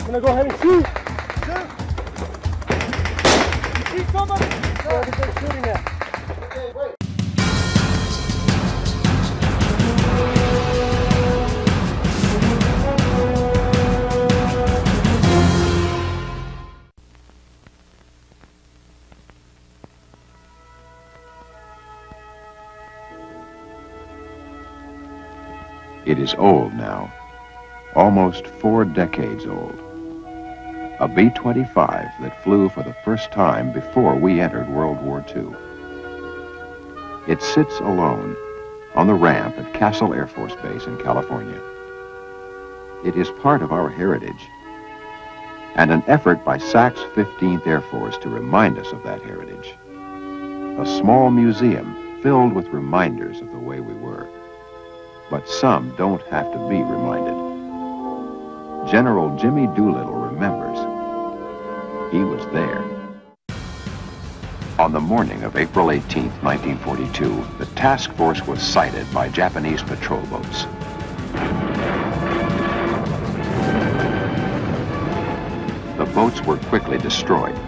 Gonna go ahead and shoot. Shoot. You see somebody? Where are they shooting at? Okay, wait. It is old now, almost 4 decades old. A B-25 that flew for the first time before we entered World War II. It sits alone on the ramp at Castle Air Force Base in California. It is part of our heritage and an effort by SAC's 15th Air Force to remind us of that heritage. A small museum filled with reminders of the way we were. But some don't have to be reminded. General Jimmy Doolittle remembers. He was there. On the morning of April 18, 1942, the task force was sighted by Japanese patrol boats. The boats were quickly destroyed,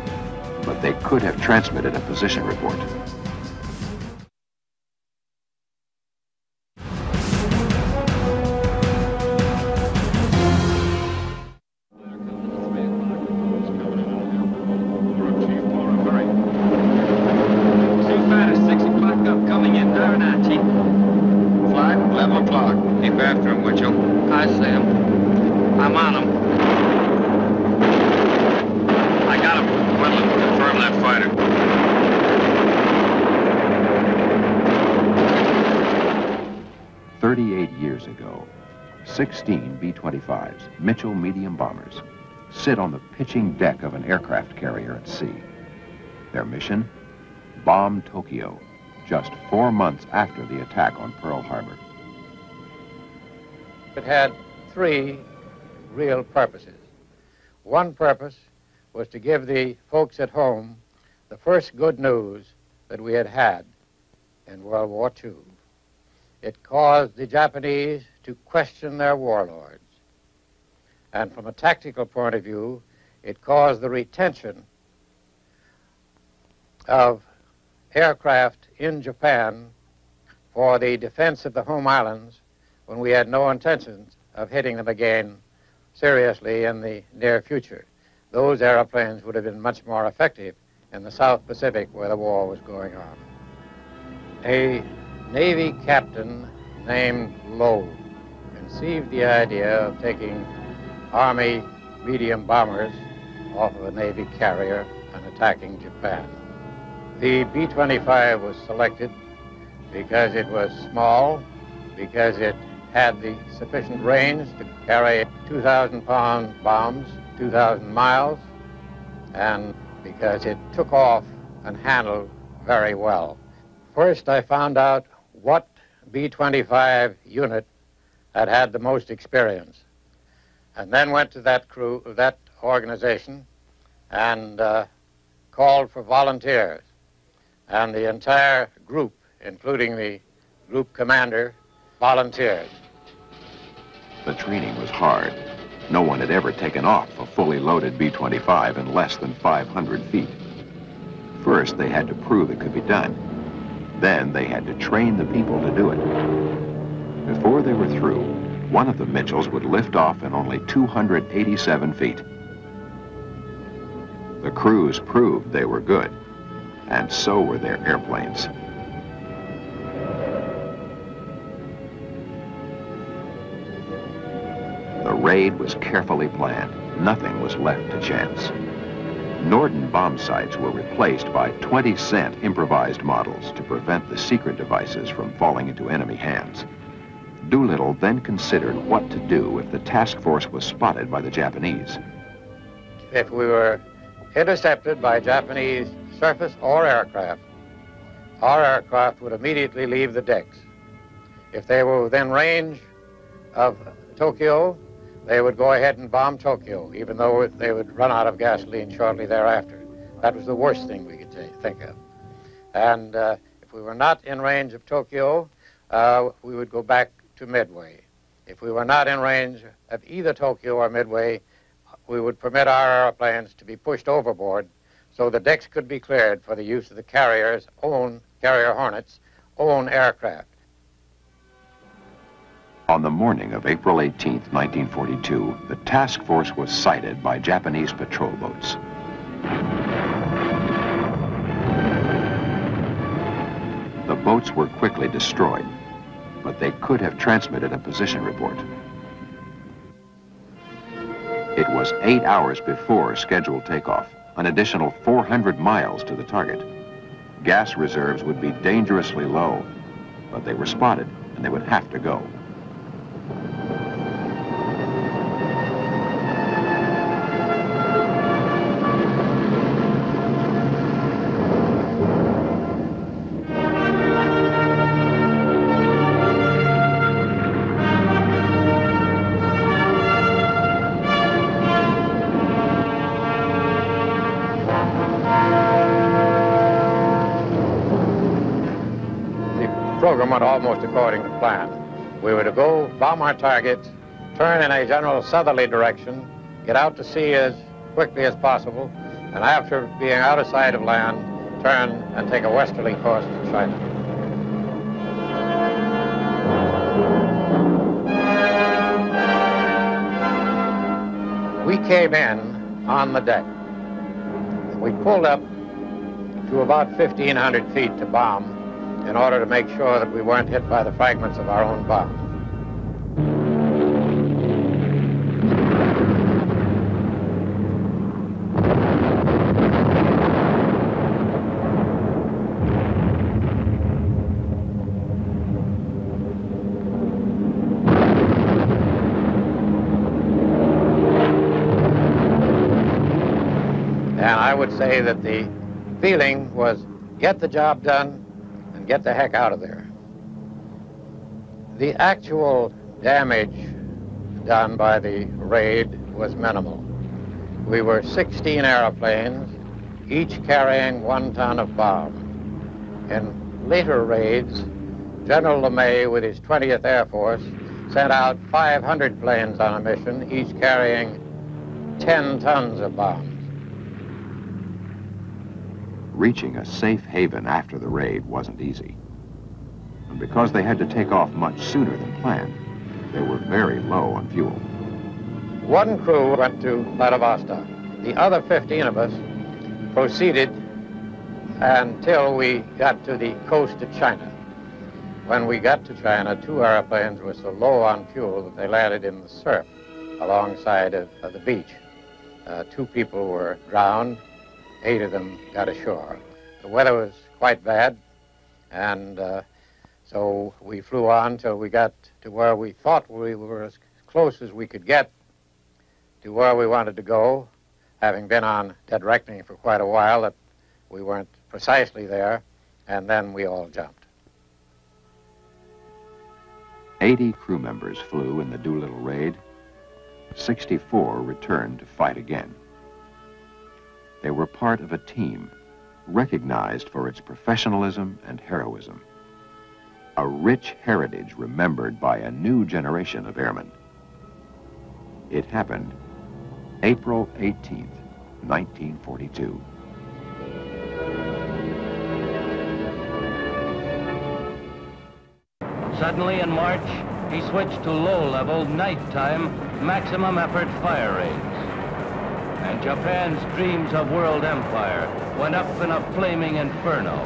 but they could have transmitted a position report. Years ago, 16 B-25s, Mitchell medium bombers, sit on the pitching deck of an aircraft carrier at sea. Their mission? Bomb Tokyo, just 4 months after the attack on Pearl Harbor. It had 3 real purposes. One purpose was to give the folks at home the first good news that we had had in World War II. It caused the Japanese to question their warlords. And from a tactical point of view, it caused the retention of aircraft in Japan for the defense of the home islands when we had no intentions of hitting them again seriously in the near future. Those airplanes would have been much more effective in the South Pacific where the war was going on. A Navy captain named Lowe conceived the idea of taking Army medium bombers off of a Navy carrier and attacking Japan. The B-25 was selected because it was small, because it had the sufficient range to carry 2,000-pound bombs 2,000 miles, and because it took off and handled very well. First, I found out what B-25 unit had had the most experience, and then went to that crew, that organization, and called for volunteers. And the entire group, including the group commander, volunteered. The training was hard. No one had ever taken off a fully loaded B-25 in less than 500 feet. First, they had to prove it could be done. Then they had to train the people to do it. Before they were through, one of the Mitchells would lift off in only 287 feet. The crews proved they were good, and so were their airplanes. The raid was carefully planned. Nothing was left to chance. Norden bomb sights were replaced by 20-cent improvised models to prevent the secret devices from falling into enemy hands. Doolittle then considered what to do if the task force was spotted by the Japanese. If we were intercepted by Japanese surface or aircraft, our aircraft would immediately leave the decks. If they were within range of Tokyo, they would go ahead and bomb Tokyo, even though they would run out of gasoline shortly thereafter. That was the worst thing we could think of. And if we were not in range of Tokyo, we would go back to Midway. If we were not in range of either Tokyo or Midway, we would permit our airplanes to be pushed overboard so the decks could be cleared for the use of the carrier Hornets' own aircraft. On the morning of April 18, 1942, the task force was sighted by Japanese patrol boats. The boats were quickly destroyed, but they could have transmitted a position report. It was 8 hours before scheduled takeoff, an additional 400 miles to the target. Gas reserves would be dangerously low, but they were spotted and they would have to go. The program went almost according to plan. We were to go bomb our targets, turn in a general southerly direction, get out to sea as quickly as possible, and after being out of sight of land, turn and take a westerly course to China. We came in on the deck. We pulled up to about 1,500 feet to bomb in order to make sure that we weren't hit by the fragments of our own bomb. And I would say that the feeling was get the job done and get the heck out of there. The actual damage done by the raid was minimal. We were 16 airplanes, each carrying 1 ton of bomb. In later raids, General LeMay, with his 20th Air Force, sent out 500 planes on a mission, each carrying 10 tons of bombs. Reaching a safe haven after the raid wasn't easy. And because they had to take off much sooner than planned, they were very low on fuel. One crew went to Vladivostok. The other 15 of us proceeded until we got to the coast of China. When we got to China, 2 airplanes were so low on fuel that they landed in the surf alongside of the beach. 2 people were drowned. 8 of them got ashore. The weather was quite bad, and so we flew on till we got to where we thought we were as close as we could get to where we wanted to go, having been on dead reckoning for quite a while that we weren't precisely there, and then we all jumped. 80 crew members flew in the Doolittle raid. 64 returned to fight again. They were part of a team, recognized for its professionalism and heroism. A rich heritage remembered by a new generation of airmen. It happened April 18th, 1942. Suddenly in March, he switched to low-level, nighttime, maximum effort fire raids. And Japan's dreams of world empire went up in a flaming inferno.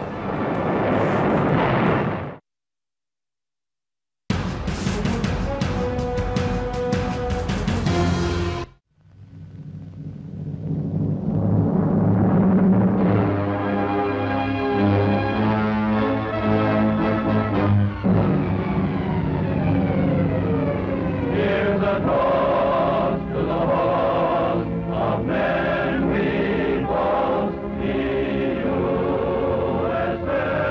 Here's a toast to the whole of men we boast, the USA.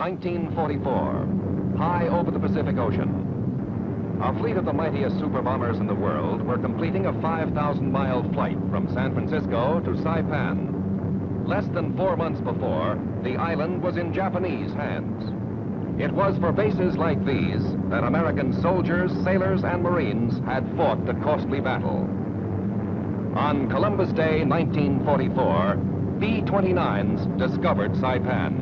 1944, high over the Pacific Ocean. A fleet of the mightiest super bombers in the world were completing a 5,000-mile flight from San Francisco to Saipan. Less than 4 months before, the island was in Japanese hands. It was for bases like these that American soldiers, sailors, and Marines had fought the costly battle. On Columbus Day, 1944, B-29s discovered Saipan.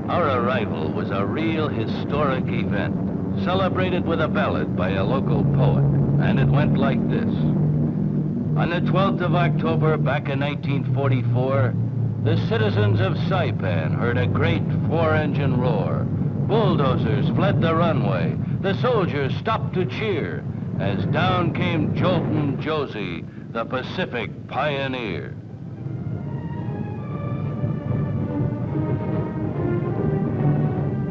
Our arrival was a real historic event, celebrated with a ballad by a local poet, and it went like this. On the 12th of October, back in 1944, the citizens of Saipan heard a great 4-engine roar. Bulldozers fled the runway. The soldiers stopped to cheer as down came Jolton Josie, the Pacific pioneer.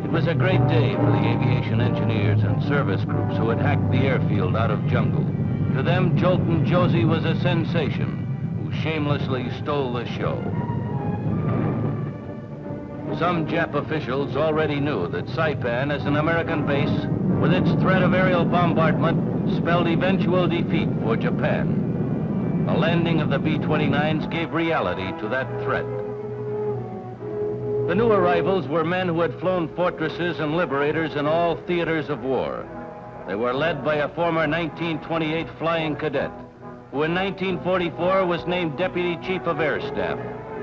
It was a great day for the aviation engineers and service groups who had hacked the airfield out of jungle. To them, Jolton Josie was a sensation who shamelessly stole the show. Some Jap officials already knew that Saipan, as an American base, with its threat of aerial bombardment, spelled eventual defeat for Japan. The landing of the B-29s gave reality to that threat. The new arrivals were men who had flown fortresses and liberators in all theaters of war. They were led by a former 1928 flying cadet, who in 1944 was named Deputy Chief of Air Staff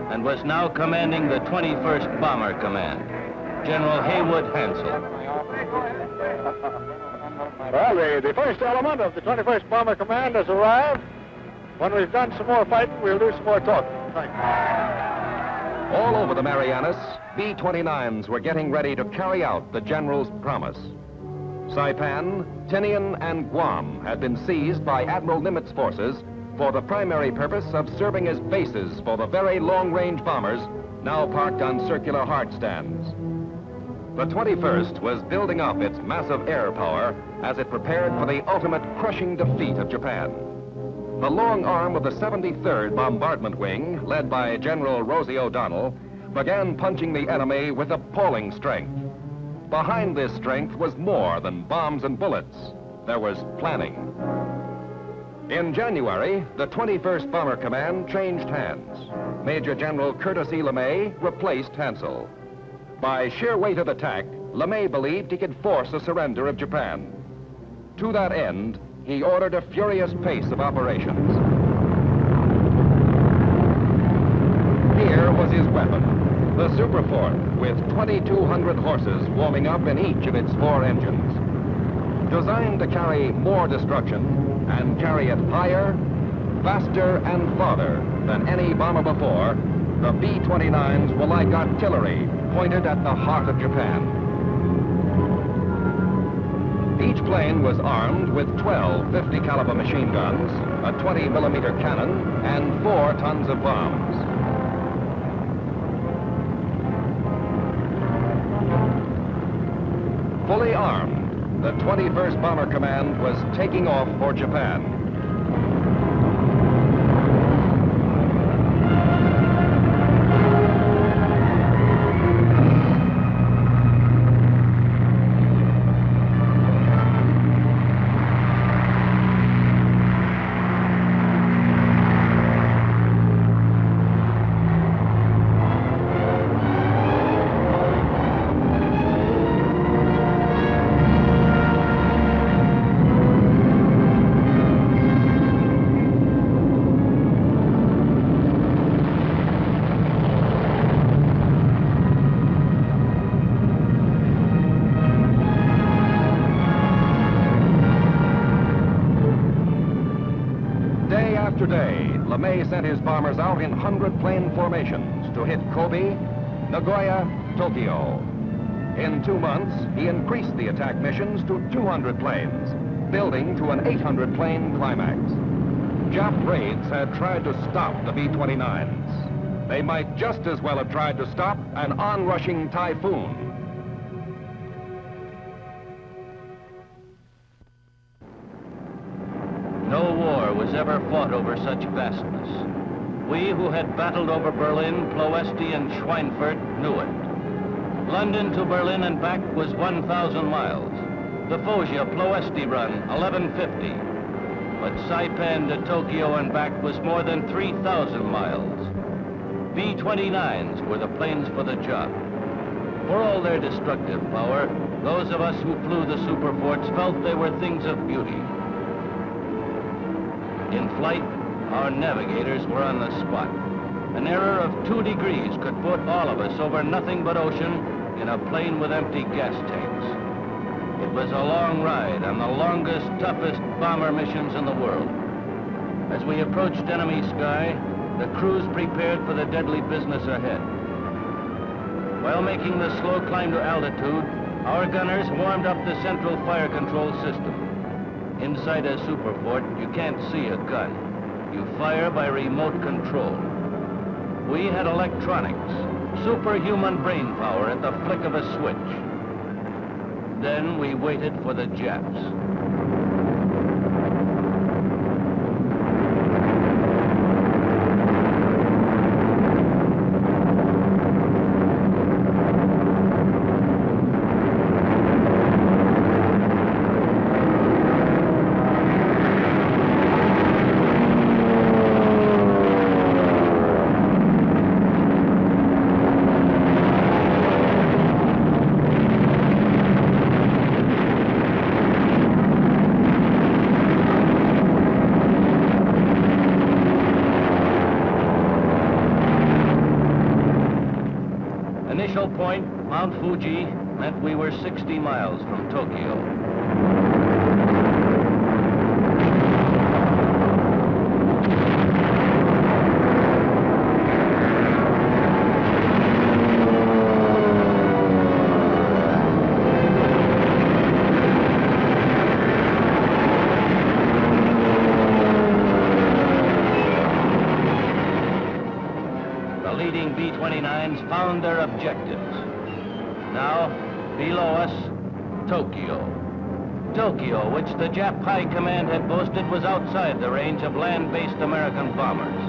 and was now commanding the 21st Bomber Command, General Haywood Hansel. Well, the first element of the 21st Bomber Command has arrived. When we've done some more fighting, we'll do some more talking. Thank you. All over the Marianas, B-29s were getting ready to carry out the General's promise. Saipan, Tinian, and Guam had been seized by Admiral Nimitz forces for the primary purpose of serving as bases for the very long-range bombers now parked on circular hard stands. The 21st was building up its massive air power as it prepared for the ultimate crushing defeat of Japan. The long arm of the 73rd Bombardment Wing, led by General Rosie O'Donnell, began punching the enemy with appalling strength. Behind this strength was more than bombs and bullets. There was planning. In January, the 21st Bomber Command changed hands. Major General Curtis E. LeMay replaced Hansel. By sheer weight of attack, LeMay believed he could force a surrender of Japan. To that end, he ordered a furious pace of operations. Here was his weapon, the Superfort, with 2,200 horses warming up in each of its 4 engines. Designed to carry more destruction and carry it higher, faster, and farther than any bomber before, the B-29s were like artillery pointed at the heart of Japan. Each plane was armed with 12 50-caliber machine guns, a 20-millimeter cannon, and 4 tons of bombs. Fully armed, the 21st Bomber Command was taking off for Japan. After day, LeMay sent his bombers out in 100-plane formations to hit Kobe, Nagoya, Tokyo. In 2 months, he increased the attack missions to 200 planes, building to an 800-plane climax. Jap raids had tried to stop the B-29s. They might just as well have tried to stop an onrushing typhoon. No war was ever fought over such vastness. We who had battled over Berlin, Ploesti, and Schweinfurt knew it. London to Berlin and back was 1,000 miles. The Foggia-Ploesti run, 1150. But Saipan to Tokyo and back was more than 3,000 miles. B-29s were the planes for the job. For all their destructive power, those of us who flew the Superforts felt they were things of beauty. In flight, our navigators were on the spot. An error of 2 degrees could put all of us over nothing but ocean in a plane with empty gas tanks. It was a long ride on the longest, toughest bomber missions in the world. As we approached enemy sky, the crews prepared for the deadly business ahead. While making the slow climb to altitude, our gunners warmed up the central fire control system. Inside a Superfort, you can't see a gun. You fire by remote control. We had electronics, superhuman brain power at the flick of a switch. Then we waited for the Japs. Initial point, Mount Fuji, meant we were 60 miles from Tokyo. B-29s found their objectives. Now, below us, Tokyo. Tokyo, which the Jap High Command had boasted was outside the range of land-based American bombers.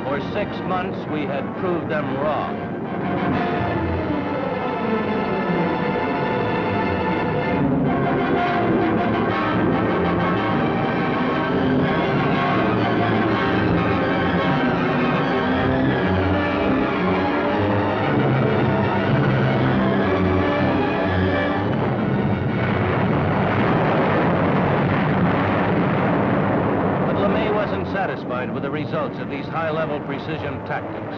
For 6 months, we had proved them wrong. Satisfied with the results of these high-level precision tactics.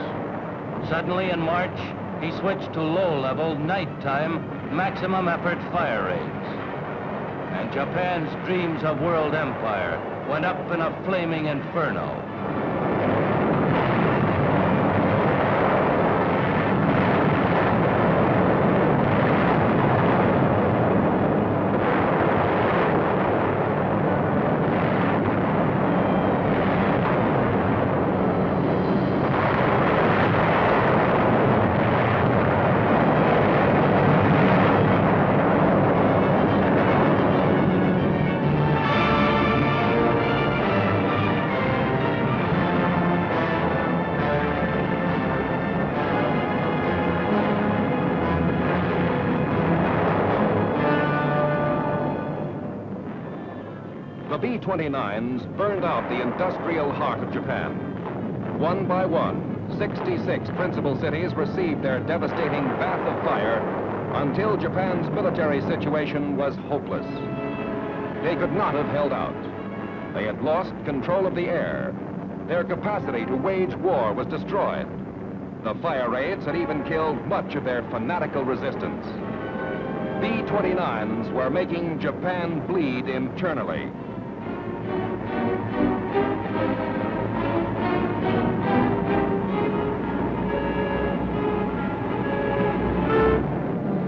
Suddenly in March, he switched to low-level, nighttime, maximum effort fire raids. And Japan's dreams of world empire went up in a flaming inferno. The B-29s burned out the industrial heart of Japan. One by one, 66 principal cities received their devastating bath of fire until Japan's military situation was hopeless. They could not have held out. They had lost control of the air. Their capacity to wage war was destroyed. The fire raids had even killed much of their fanatical resistance. B-29s were making Japan bleed internally.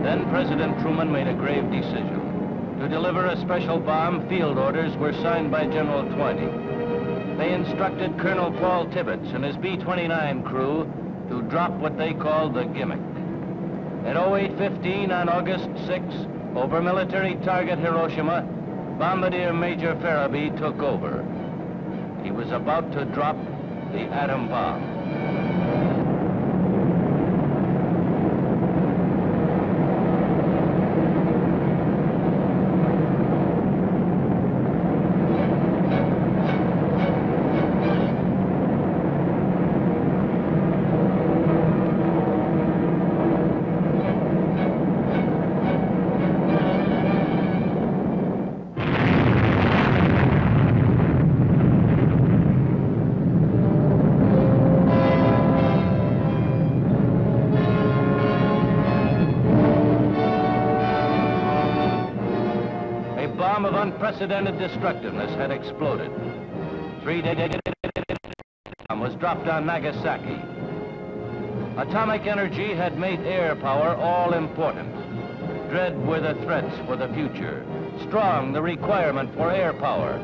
Then President Truman made a grave decision. To deliver a special bomb, field orders were signed by General Twining. They instructed Colonel Paul Tibbets and his B-29 crew to drop what they called the gimmick. At 08:15 on August 6, over military target Hiroshima, Bombardier Major Farabee took over. He was about to drop the atom bomb. unprecedented destructiveness had exploded. 3 days was dropped on Nagasaki. Atomic energy had made air power all important. Dread were the threats for the future. Strong the requirement for air power.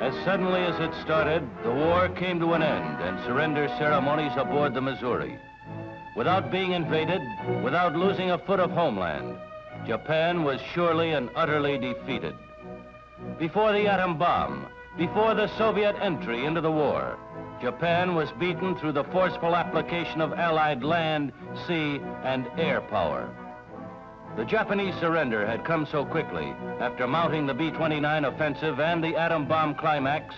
As suddenly as it started, the war came to an end and surrender ceremonies aboard the Missouri. Without being invaded, without losing a foot of homeland, Japan was surely and utterly defeated. Before the atom bomb, before the Soviet entry into the war, Japan was beaten through the forceful application of Allied land, sea, and air power. The Japanese surrender had come so quickly after mounting the B-29 offensive and the atom bomb climax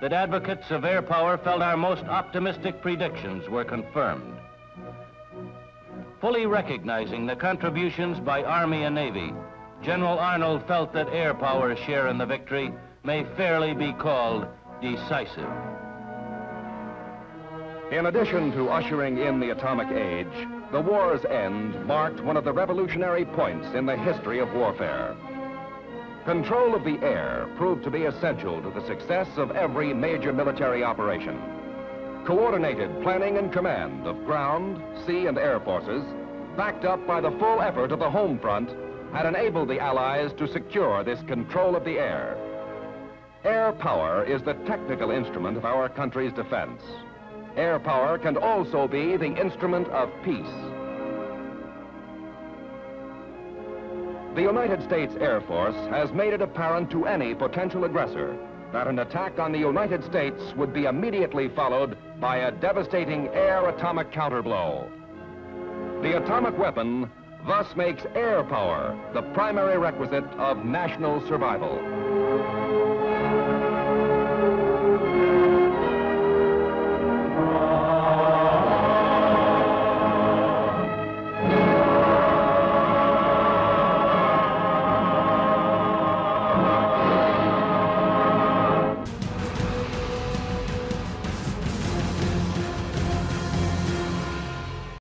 that advocates of air power felt our most optimistic predictions were confirmed. Fully recognizing the contributions by Army and Navy, General Arnold felt that air power's share in the victory may fairly be called decisive. In addition to ushering in the atomic age, the war's end marked one of the revolutionary points in the history of warfare. Control of the air proved to be essential to the success of every major military operation. Coordinated planning and command of ground, sea, and air forces, backed up by the full effort of the home front, had enabled the Allies to secure this control of the air. Air power is the technical instrument of our country's defense. Air power can also be the instrument of peace. The United States Air Force has made it apparent to any potential aggressor that an attack on the United States would be immediately followed by a devastating air atomic counterblow. The atomic weapon thus makes air power the primary requisite of national survival.